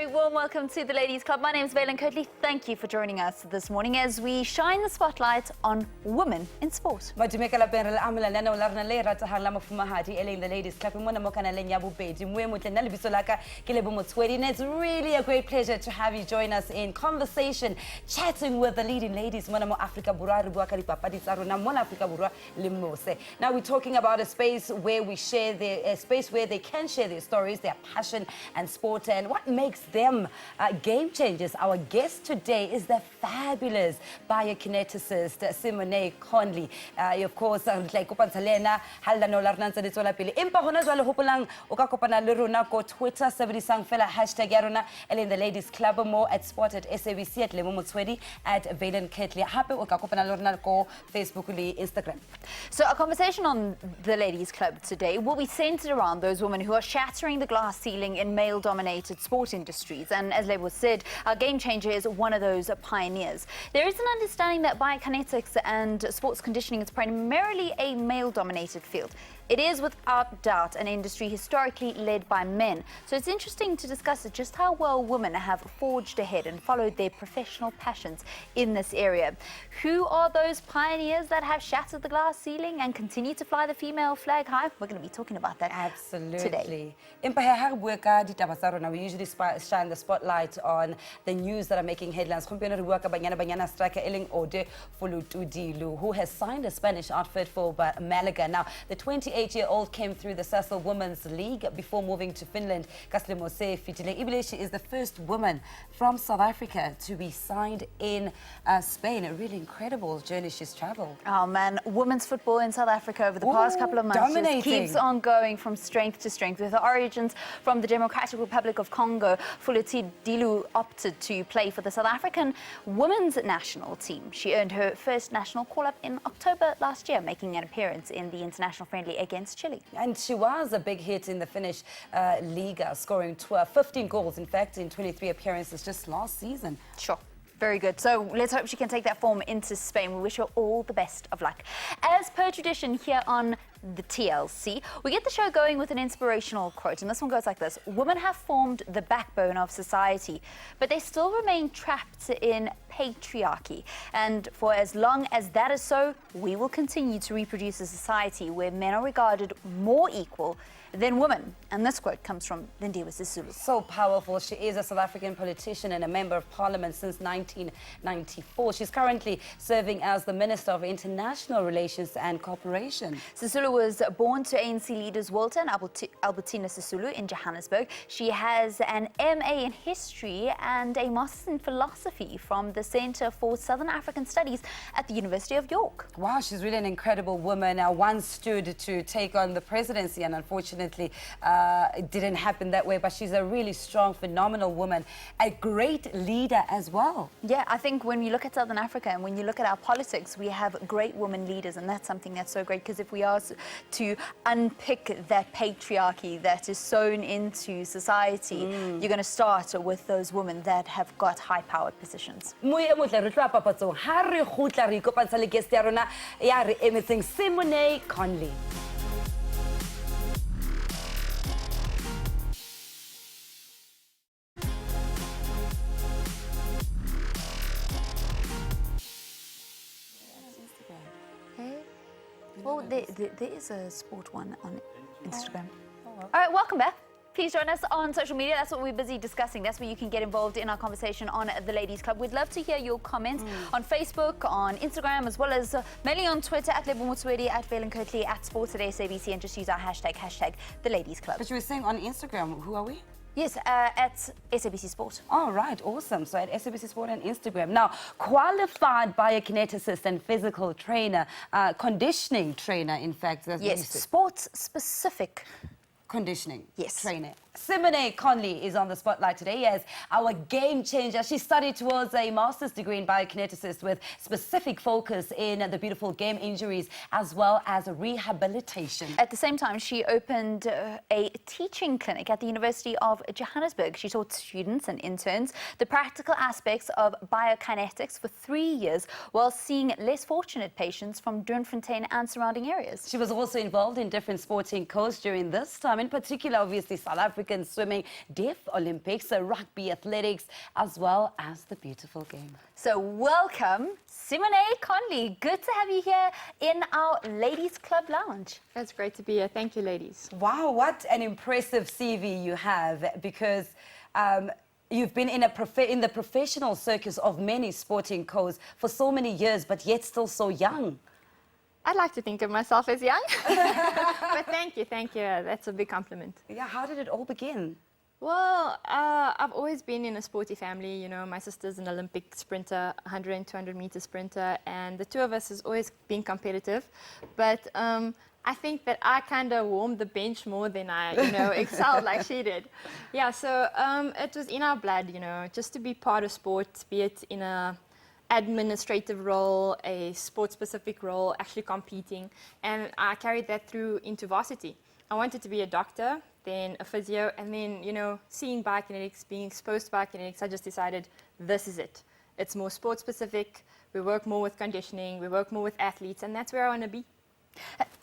very warm welcome to the Ladies Club. My name is Simone Conley. Thank you for joining us this morning as we shine the spotlight on women in sport. The Ladies Club. It's really a great pleasure to have you join us in conversation, chatting with the leading ladies. Now we're talking about a space where we share a space where they can share their stories, their passion and sport, and what makes them game changers. Our guest today is the fabulous biokineticist Simone Conley. Of course, like Kopantalena, Halano Larnanza de Solapili. Impa Honazwala Hopulang, Okakopana Luruna, go Twitter, 70 sang fella, hashtag Yarona, in the Ladies Club, more at sport at SABC, at Lemomotswedi, at Valen Ketley, Happy Okakopana Lurna, go Facebook, Instagram. So, our conversation on the Ladies Club today will be centered around those women who are shattering the glass ceiling in male-dominated sport industries. And as Lebo said, our game changer is one of those pioneers. There is an understanding that biokinetics and sports conditioning is primarily a male-dominated field. It is without doubt an industry historically led by men. So it's interesting to discuss just how well women have forged ahead and followed their professional passions in this area. Who are those pioneers that have shattered the glass ceiling and continue to fly the female flag high? We're going to be talking about that today. We usually shine the spotlight on the news that are making headlines. Who has signed a Spanish outfit for Malaga. Now, the 28-year-old came through the Cecil Women's League before moving to Finland. She is the first woman from South Africa to be signed in Spain. A really incredible journey she's traveled. Oh man, women's football in South Africa over the past couple of months just keeps on going from strength to strength. With her origins from the Democratic Republic of Congo, Fuluti Dilu opted to play for the South African women's national team. She earned her first national call-up in October last year, making an appearance in the international friendly against Chile. And she was a big hit in the Finnish Liga, scoring 15 goals, in fact, in 23 appearances just last season. Sure. Very good. So let's hope she can take that form into Spain. We wish her all the best of luck. As per tradition here on the TLC, we get the show going with an inspirational quote. And this one goes like this. Women have formed the backbone of society, but they still remain trapped in patriarchy. And for as long as that is so, we will continue to reproduce a society where men are regarded more equal than women. And this quote comes from Lindiwe Sisulu. So powerful. She is a South African politician and a member of parliament since 1994. She's currently serving as the Minister of International Relations and Cooperation. Sisulu was born to ANC leaders Walter and Albertina Sisulu in Johannesburg. She has an MA in History and a Master's in Philosophy from the Centre for Southern African Studies at the University of York. Wow, she's really an incredible woman. Once stood to take on the presidency, and unfortunately it didn't happen that way, but she's a really strong, phenomenal woman, a great leader as well. Yeah, I think when you look at Southern Africa and when you look at our politics, we have great women leaders, and that's something that's so great, because if we are to unpick that patriarchy that is sown into society, you're going to start with those women that have got high-powered positions. Simone Conley. Well, there is a sport one on Instagram. All right, welcome back. Please join us on social media. That's what we're busy discussing. That's where you can get involved in our conversation on the Ladies Club. We'd love to hear your comments on Facebook, on Instagram, as well as mainly on Twitter, at Lemomotswedi, at Valen Ketley, at Sports at SABC, and just use our hashtag the Ladies Club. But you were saying on Instagram, who are we? Yes, at SABC Sport. All right, awesome. So at SABC Sport and Instagram. Now, qualified biokineticist and physical trainer, conditioning trainer, in fact. Yes, sports-specific conditioning trainer. Simone Conley is on the spotlight today as our game changer. She studied towards a master's degree in biokinetics with specific focus in the beautiful game injuries as well as rehabilitation. At the same time, she opened a teaching clinic at the University of Johannesburg. She taught students and interns the practical aspects of biokinetics for 3 years while seeing less fortunate patients from Doornfontein and surrounding areas. She was also involved in different sporting codes during this time, in particular, obviously, South Africa African swimming, deaf Olympics, rugby, athletics, as well as the beautiful game. So welcome, Simone Conley. Good to have you here in our Ladies Club Lounge. It's great to be here. Thank you, ladies. Wow, what an impressive CV you have, because you've been in the professional circus of many sporting codes for so many years, but yet still so young. I'd like to think of myself as young, but thank you. That's a big compliment. Yeah, how did it all begin? Well, I've always been in a sporty family. You know, my sister's an Olympic sprinter, 100 and 200 meter sprinter, and the two of us has always been competitive. But I think that I kind of warmed the bench more than I, excelled like she did. Yeah, so it was in our blood, just to be part of sport, be it in a administrative role, a sport-specific role, actually competing, and I carried that through into varsity. I wanted to be a doctor, then a physio, and then, seeing biokinetics, being exposed to biokinetics, I just decided this is it. It's more sport-specific, we work more with conditioning, we work more with athletes, and that's where I want to be.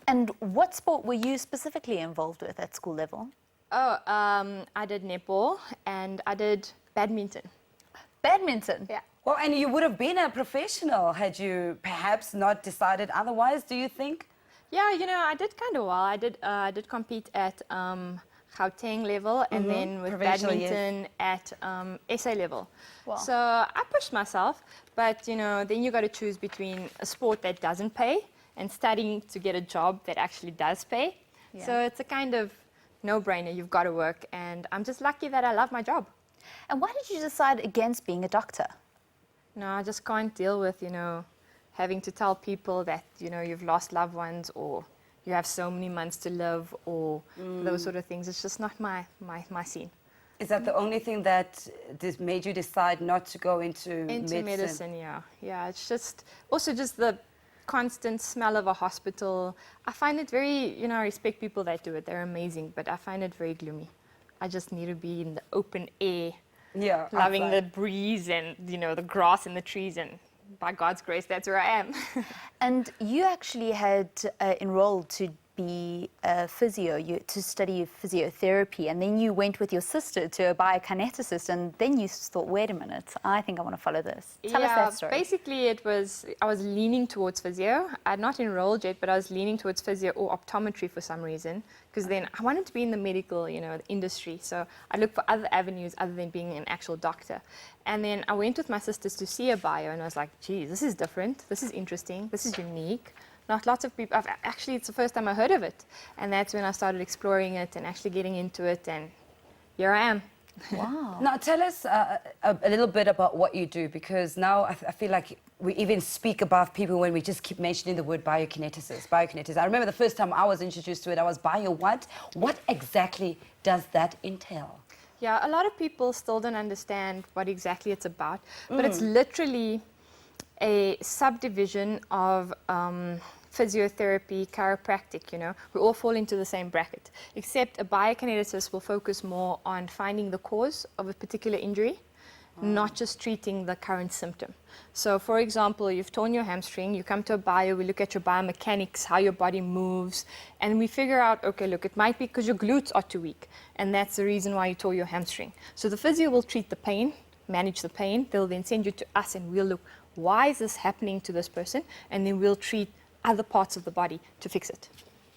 And what sport were you specifically involved with at school level? Oh, I did netball and I did badminton. Badminton? Yeah. Well, and you would have been a professional had you perhaps not decided otherwise, do you think? Yeah, I did kind of well. I did compete at Gauteng level and then with badminton at SA level. Wow. So I pushed myself, but then you got to choose between a sport that doesn't pay and studying to get a job that actually does pay. Yeah. So it's a kind of no-brainer. You've got to work, and I'm just lucky that I love my job. And why did you decide against being a doctor? No, I just can't deal with, having to tell people that, you've lost loved ones or you have so many months to live or those sort of things. It's just not my scene. Is that the only thing that made you decide not to go into medicine? Yeah. It's just also just the constant smell of a hospital. I find it very, I respect people that do it. They're amazing, but I find it very gloomy. I just need to be in the open air. Yeah, loving outside. the breeze and the grass and the trees, and by God's grace that's where I am. And you actually had enrolled to be a physio, to study physiotherapy, and then you went with your sister to a biokineticist, and then you thought, wait a minute, I think I want to follow this. Tell us that story. Basically I was leaning towards physio. I had not enrolled yet, but I was leaning towards physio or optometry for some reason, because then I wanted to be in the medical, industry. So I looked for other avenues other than being an actual doctor. And then I went with my sisters to see a bio, and I was like, geez, this is different, this is interesting, this is unique. Not lots of people, actually it's the first time I heard of it. And that's when I started exploring it and actually getting into it, and here I am. Wow. Now tell us a little bit about what you do, because now I feel like we even speak above people when we just keep mentioning the word biokineticist. I remember the first time I was introduced to it, I was bio what? What exactly does that entail? Yeah, a lot of people still don't understand what exactly it's about, but it's literally a subdivision of physiotherapy, chiropractic, we all fall into the same bracket, except a biokineticist will focus more on finding the cause of a particular injury, not just treating the current symptom. So for example, you've torn your hamstring, you come to a bio, we look at your biomechanics, how your body moves, and we figure out, okay, look, it might be because your glutes are too weak, and that's the reason why you tore your hamstring. So the physio will treat the pain, manage the pain, they'll then send you to us, and we'll look, why is this happening to this person? And then we'll treat other parts of the body to fix it.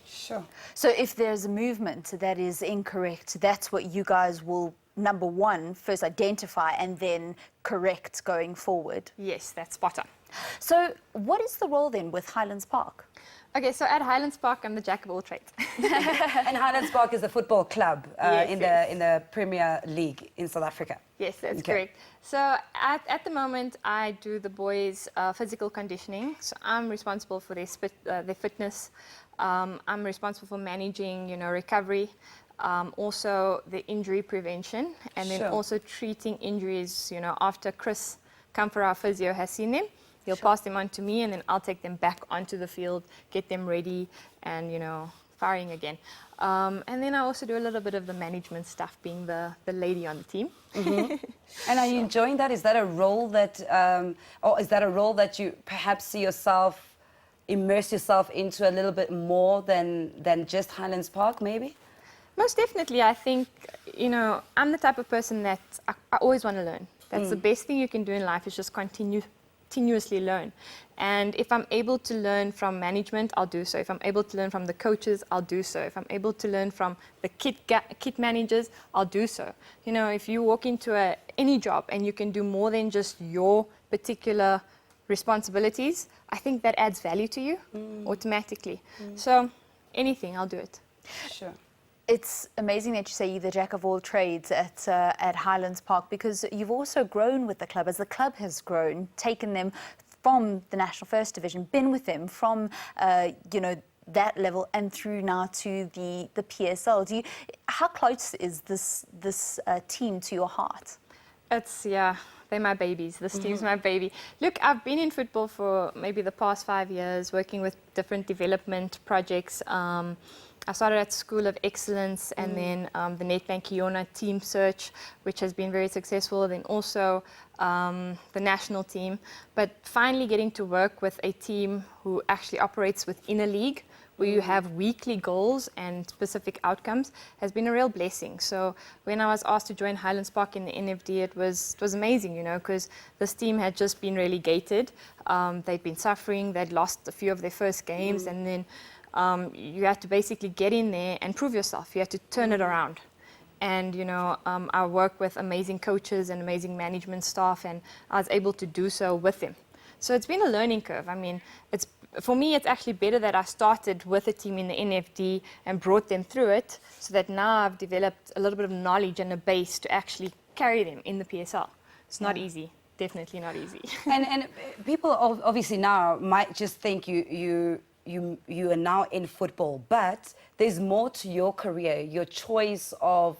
Sure. So if there's a movement that is incorrect, that's what you guys will, number one, first identify and then correct going forward? Yes, that's spot on. So what is the role then with Highlands Park? Okay, so at Highlands Park, I'm the jack of all trades. And Highlands Park is a football club in the Premier League in South Africa. Yes, that's correct. So at the moment, I do the boys' physical conditioning. So I'm responsible for their fitness. I'm responsible for managing, recovery, also the injury prevention, and then also treating injuries, after Chris Comfort, our physio, has seen them. He'll pass them on to me, and then I'll take them back onto the field, get them ready, and, firing again. And then I also do a little bit of the management stuff, being the lady on the team. And are you enjoying that? Is that a role that, or is that a role that you perhaps see yourself, immerse yourself into a little bit more than just Highlands Park, maybe? Most definitely. I think, I'm the type of person that I always want to learn. That's the best thing you can do in life, is just continuously learn. And if I'm able to learn from management, I'll do so. If I'm able to learn from the coaches, I'll do so. If I'm able to learn from the kit managers, I'll do so. If you walk into any job and you can do more than just your particular responsibilities, I think that adds value to you automatically. So anything, I'll do it. Sure. It's amazing that you say you're the jack of all trades at Highlands Park, because you've also grown with the club as the club has grown, taken them from the National First Division, been with them from that level and through now to the PSL. How close is this team to your heart? They're my babies. This team's my baby. Look, I've been in football for maybe the past 5 years, working with different development projects. I started at School of Excellence, and then the Nedbank Kiona team search, which has been very successful, then also the national team. But finally getting to work with a team who actually operates within a league, where you have weekly goals and specific outcomes, has been a real blessing. So when I was asked to join Highlands Park in the NFD, it was amazing, because this team had just been relegated. They'd been suffering, they'd lost a few of their first games, and then you had to basically get in there and prove yourself. You had to turn it around. And, I work with amazing coaches and amazing management staff, and I was able to do so with them. So it's been a learning curve. I mean, for me, it's actually better that I started with a team in the NFD and brought them through it, so that now I've developed a little bit of knowledge and a base to actually carry them in the PSL. It's not easy. Definitely not easy. And people obviously now might just think you are now in football, but there's more to your career, your choice of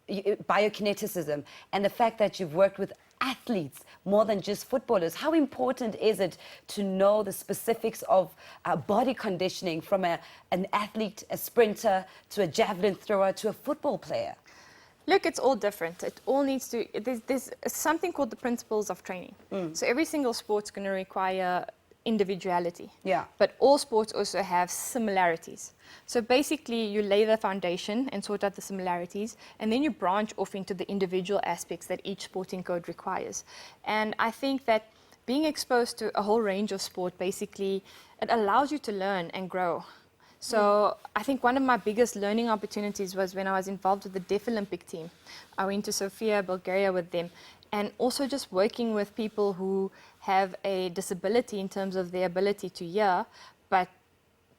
biokineticism, and the fact that you've worked with athletes more than just footballers. How important is it to know the specifics of body conditioning from an athlete, a sprinter, to a javelin thrower, to a football player? Look, it's all different. It all needs to, there's something called the principles of training. So every single sport's going to require individuality. Yeah. But all sports also have similarities. So basically you lay the foundation and sort out the similarities, and then you branch off into the individual aspects that each sporting code requires. And I think that being exposed to a whole range of sport, basically, it allows you to learn and grow. So I think one of my biggest learning opportunities was when I was involved with the Deaf Olympic team. I went to Sofia, Bulgaria with them, and also just working with people who have a disability in terms of their ability to hear, but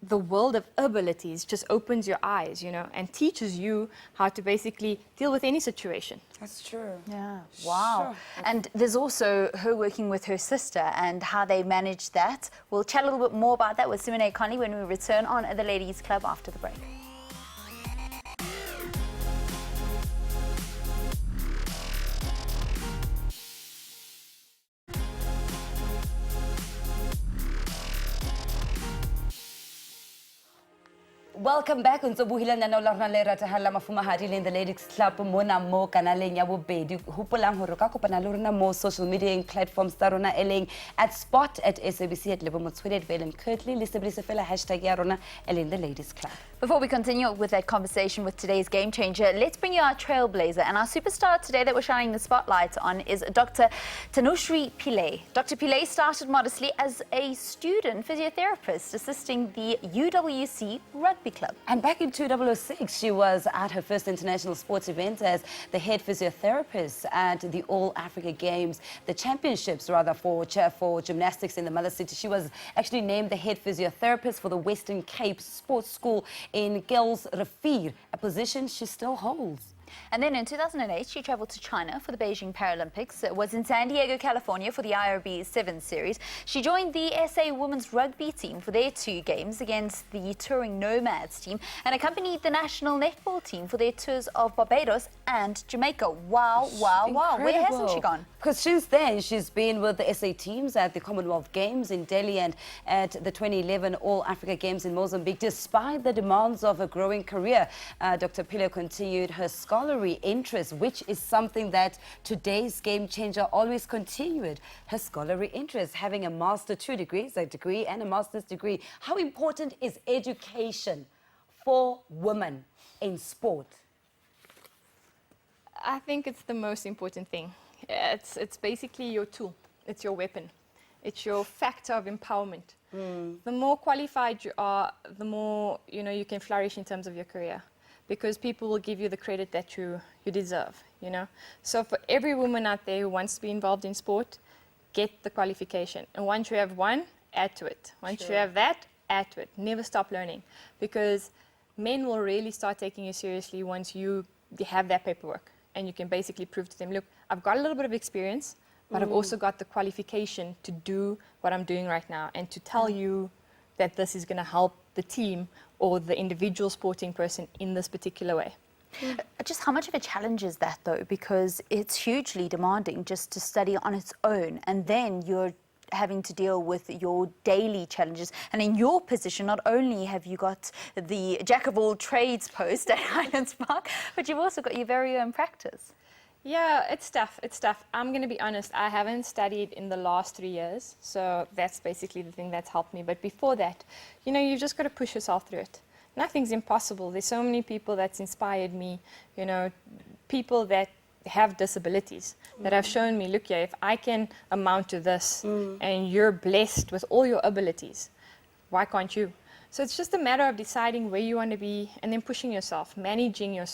the world of abilities just opens your eyes, and teaches you how to basically deal with any situation. That's true. Yeah. Wow. Sure. And there's also her working with her sister and how they manage that. We'll chat a little bit more about that with Simone Conley when we return on the Ladies Club after the break. Welcome back. Untsobuhile na la rona le ratehang la mafumahadi le in the Ladies Club mona mo kanaleng ya bobedi. Hopolang hore ka kopana le rona mo social media platforms tsa rona eleng at Spot, at SABC, at Lebo Motswedi, at Valen Kirtley, le sebedise fela hashtag ya rona eleng the Ladies Club. Before we continue with that conversation with today's game changer, let's bring you our trailblazer. And our superstar today that we're shining the spotlight on is Dr. Tanushri Pillay. Dr. Pillay started modestly as a student physiotherapist assisting the UWC Rugby Club. And back in 2006, she was at her first international sports event as the head physiotherapist at the All Africa Games, the championships rather, for gymnastics in the mother city. She was actually named the head physiotherapist for the Western Cape Sports School in Kuilsrivier, a position she still holds. And then in 2008, she traveled to China for the Beijing Paralympics, was in San Diego, California for the IRB 7 Series. She joined the SA women's rugby team for their 2 games against the touring Nomads team and accompanied the national netball team for their tours of Barbados and Jamaica. Wow, wow, wow. Where hasn't she gone? Because since then, she's been with the SA teams at the Commonwealth Games in Delhi and at the 2011 All Africa Games in Mozambique. Despite the demands of a growing career, Dr. Pillay continued her scholarly interest, which is something that today's game changer always continued. Her scholarly interest, having a master's 2 degrees, a degree and a master's degree. How important is education for women in sport? I think it's the most important thing. It's basically your tool. It's your weapon. It's your factor of empowerment. The more qualified you are, the more you can flourish in terms of your career, because people will give you the credit that you deserve. So for every woman out there who wants to be involved in sport, get the qualification. And once you have one, add to it. Once you have that, add to it. Never stop learning, because men will really start taking you seriously once you have that paperwork and you can basically prove to them, look, I've got a little bit of experience, but I've also got the qualification to do what I'm doing right now, and to tell you that this is going to help the team or the individual sporting person in this particular way. Just how much of a challenge is that, though? Because it's hugely demanding just to study on its own, and then you're having to deal with your daily challenges. And in your position, not only have you got the jack of all trades post at Highlands Park, but you've also got your very own practice. Yeah, it's tough. It's tough. I'm going to be honest, I haven't studied in the last 3 years, so that's basically the thing that's helped me. But before that, you've just got to push yourself through it. Nothing's impossible. There's so many people that's inspired me, people that have disabilities that have shown me, look, if I can amount to this and you're blessed with all your abilities, why can't you? So it's just a matter of deciding where you want to be and then pushing yourself, managing your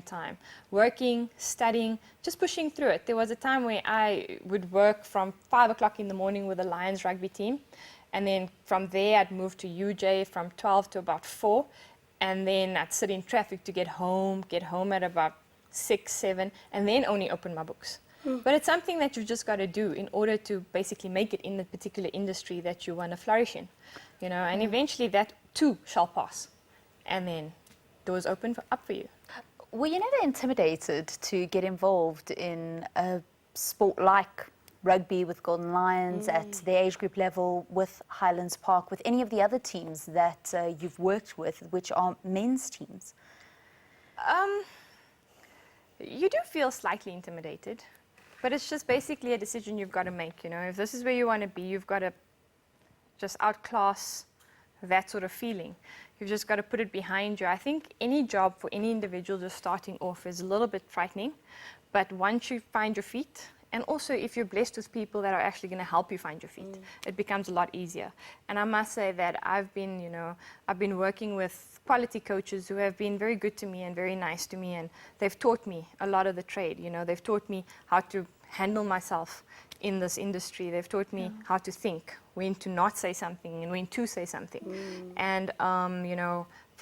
time, working, studying, just pushing through it. There was a time where I would work from 5 o'clock in the morning with the Lions rugby team, and then from there I'd move to UJ from 12 to about 4, and then I'd sit in traffic to get home at about 6, 7, and then only open my books. But it's something that you've just got to do in order to basically make it in the particular industry that you want to flourish in, and eventually that too shall pass, and then doors open up for you. Were you never intimidated to get involved in a sport like rugby with Golden Lions at the age group level, with Highlands Park, with any of the other teams that you've worked with, which are men's teams? You do feel slightly intimidated, but it's just basically a decision you've got to make. If this is where you want to be, you've got to just outclass that sort of feeling. You've just got to put it behind you. I think any job for any individual just starting off is a little bit frightening, but once you find your feet, and also if you're blessed with people that are actually going to help you find your feet, it becomes a lot easier. And I must say that I've been working with quality coaches who have been very good to me and very nice to me, and they've taught me a lot of the trade. They've taught me how to handle myself in this industry. They've taught me how to think, when to not say something and when to say something. And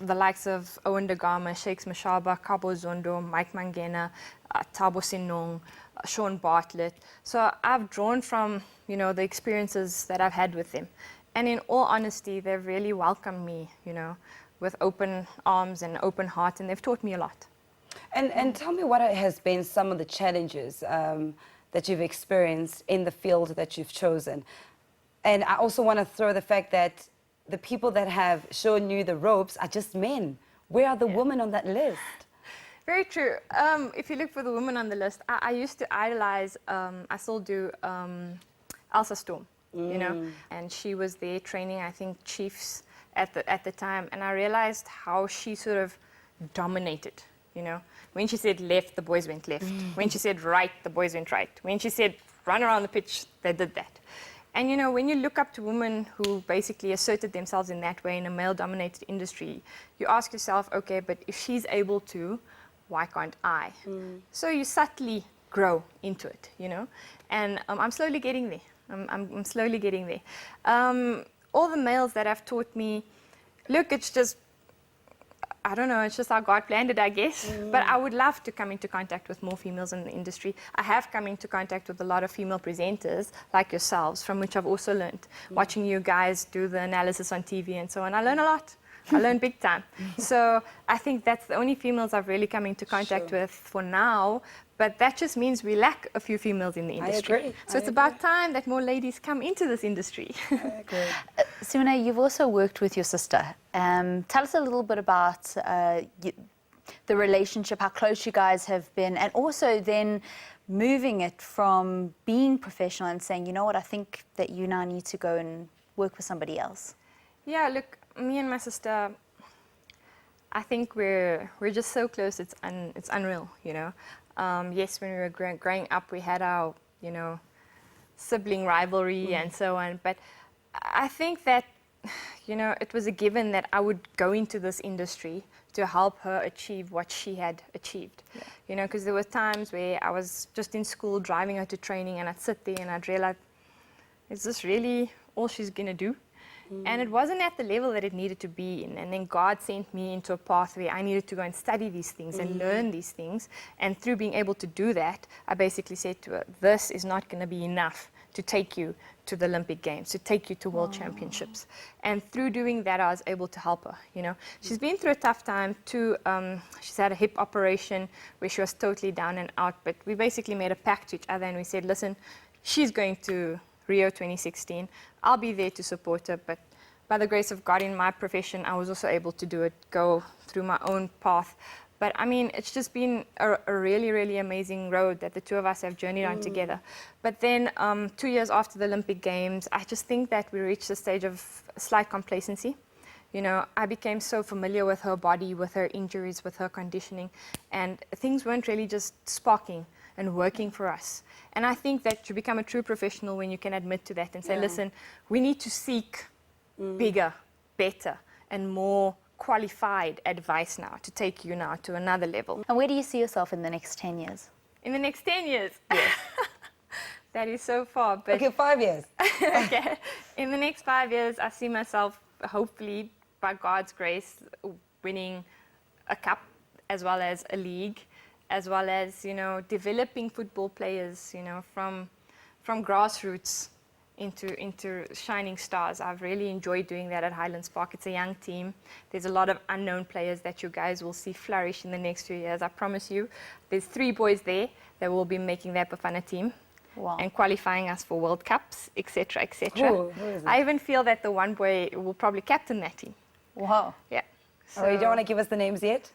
the likes of Owen De Gama, Shakes Mashaba, Kabo Zondo, Mike Mangena, Thabo Senong, Sean Bartlett. So I've drawn from the experiences that I've had with them, and in all honesty, they've really welcomed me with open arms and open heart, and they've taught me a lot. And tell me what has been some of the challenges that you've experienced in the field that you've chosen. And I also want to throw the fact that the people that have shown you the ropes are just men. Where are the women on that list? Very true. If you look for the women on the list, I used to idolize, I still do, Elsa Storm, and she was there training, I think, chiefs at the time, and I realized how she sort of dominated. When she said left, the boys went left. When she said right, the boys went right. When she said run around the pitch, they did that. And when you look up to women who basically asserted themselves in that way in a male-dominated industry, you ask yourself, okay, but if she's able to, why can't I? So you subtly grow into it, and I'm slowly getting there. I'm slowly getting there. All the males that have taught me, look, it's just, I don't know, it's just how God planned it, I guess. But I would love to come into contact with more females in the industry. I have come into contact with a lot of female presenters like yourselves, from which I've also learned. Watching you guys do the analysis on TV and so on, I learn a lot. I learn big time. So I think that's the only females I've really come into contact with for now. But that just means we lack a few females in the industry. I agree. So it's about time that more ladies come into this industry. I agree. Simone, you've also worked with your sister. Tell us a little bit about the relationship, how close you guys have been, and also then moving it from being professional and saying, you know what, I think that you now need to go and work with somebody else. Yeah, look, me and my sister, I think we're just so close. It's unreal, you know. Yes, when we were growing up, we had our, you know, sibling rivalry and so on. But I think that, you know, it was a given that I would go into this industry to help her achieve what she had achieved. Yeah. You know, because there were times where I was just in school driving her to training, and I'd sit there and I'd realize, is this really all she's gonna do? And it wasn't at the level that it needed to be in. And then God sent me into a path where I needed to go and study these things and learn these things. And through being able to do that, I basically said to her, this is not going to be enough to take you to the Olympic Games, to take you to World Championships. And through doing that, I was able to help her, you know. She's been through a tough time too. She's had a hip operation where she was totally down and out. But we basically made a pact to each other and we said, listen, she's going to Rio 2016. I'll be there to support her, but by the grace of God in my profession, I was also able to do it, go through my own path. But I mean, it's just been a really, really amazing road that the two of us have journeyed on together. But then 2 years after the Olympic Games, I just think that we reached a stage of slight complacency. You know, I became so familiar with her body, with her injuries, with her conditioning, and things weren't really just sparking and working for us. And I think that you become a true professional when you can admit to that and say, listen, we need to seek bigger, better, and more qualified advice now to take you now to another level. And where do you see yourself in the next 10 years? In the next 10 years? Yes. That is so far. But Okay, 5 years. Okay. In the next 5 years, I see myself, hopefully, by God's grace, winning a cup as well as a league, as well as, you know, developing football players, you know, from grassroots into shining stars. I've really enjoyed doing that at Highlands Park. It's a young team. There's a lot of unknown players that you guys will see flourish in the next few years. I promise you. There's 3 boys there that will be making the Bafana team. Wow. And qualifying us for World Cups, etc., etc. Who is it? I even feel that the one boy will probably captain that team. Wow. Yeah. Oh, you don't want to give us the names yet?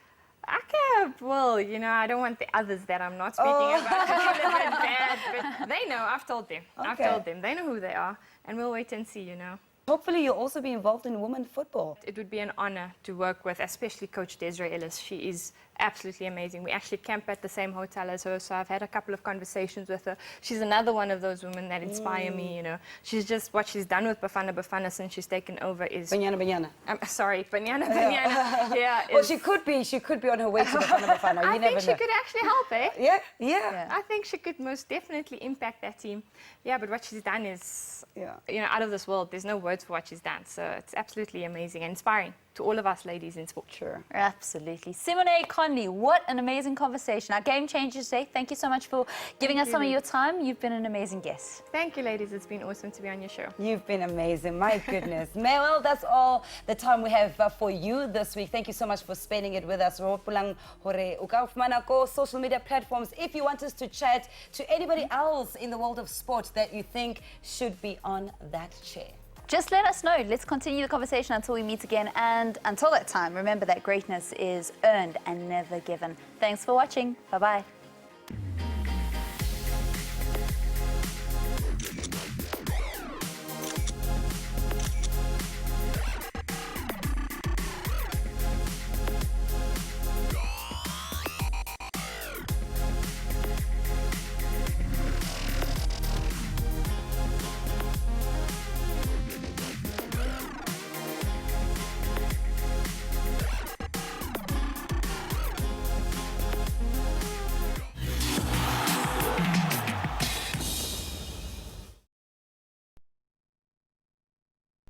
Well, you know, I don't want the others that I'm not speaking about to feel a bit bad, but they know. I've told them. I've Okay. told them. They know who they are, and we'll wait and see, you know. Hopefully you'll also be involved in women football. It would be an honor to work with, especially Coach Desiree Ellis. She is absolutely amazing. We actually camp at the same hotel as her, so I've had a couple of conversations with her. She's another one of those women that inspire me, you know. She's just, what she's done with Bafana since she's taken over is... Banyana. I'm sorry, Banyana. Yeah. Well, is- she could be on her way to Bafana. You I never think she know. could actually help, eh? Yeah. I think she could most definitely impact that team. Yeah, but what she's done is, you know, out of this world. There's no words for what she's done. So it's absolutely amazing and inspiring to all of us ladies in sport. Sure. Absolutely. Simone Conley, what an amazing conversation. Our game changers today. Thank you so much for giving us some of your time. You've been an amazing guest. Thank you, ladies. It's been awesome to be on your show. You've been amazing. My goodness. Well, that's all the time we have for you this week. Thank you so much for spending it with us. Social media platforms. If you want us to chat to anybody else in the world of sport that you think should be on that chair, Just let us know. Let's continue the conversation until we meet again. And until that time, remember that greatness is earned and never given. Thanks for watching. Bye-bye.